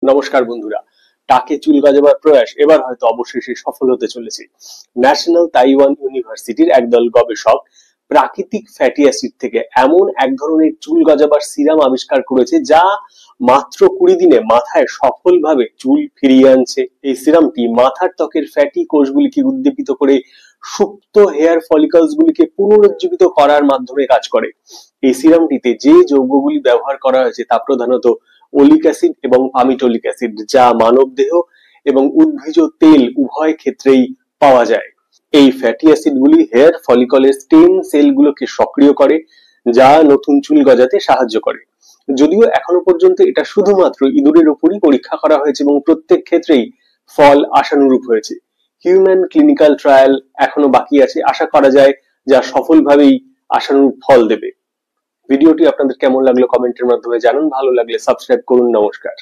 নমস্কার বন্ধুরা, টাকে চুল গজাবার প্রয়াস এবার হয়তো অবশেষে সফল হতে চলেছে। ন্যাশনাল তাইওয়ান ইউনিভার্সিটির একদল গবেষক প্রাকৃতিক ফ্যাটি অ্যাসিড থেকে এমন এক ধরনের চুল গজাবার সিরাম আবিষ্কার করেছে যা মাত্র 20 দিনে মাথায় সফলভাবে চুল ফিরিয়ে আনছে। এই সিরামটি মাথার ত্বকের ফ্যাটি কোষগুলিকে উদ্দীপিত করে সুপ্ত হেয়ার ফলিকলস গুলিকে পুনরুজ্জীবিত করার মাধ্যমে কাজ করে। এই সিরামটিতে যে যৌগগুলি ব্যবহার করা হয়েছে তা প্রধানত ওলিক অ্যাসিড এবং পামিটোলিক অ্যাসিড, যা মানবদেহ এবং উদ্ভিজ তেল উভয় ক্ষেত্রেই পাওয়া যায়। এই ফ্যাটি অ্যাসিডগুলি হেয়ার ফলিকলের স্টেম সেলগুলোকে সক্রিয় করে, যা নতুন চুল গজাতে সাহায্য করে। যদিও এখনো পর্যন্ত এটা শুধুমাত্র ইঁদুরের উপরই পরীক্ষা করা হয়েছে এবং প্রত্যেক ক্ষেত্রেই ফল আশানুরূপ হয়েছে। হিউম্যান ক্লিনিক্যাল ট্রায়াল এখনো বাকি আছে, আশা করা যায় যা সফলভাবেই আশানুরূপ ফল দেবে। ভিডিওটি আপনাদের কেমন লাগলো কমেন্টের মাধ্যমে জানান, ভালো লাগলে সাবস্ক্রাইব করুন। নমস্কার।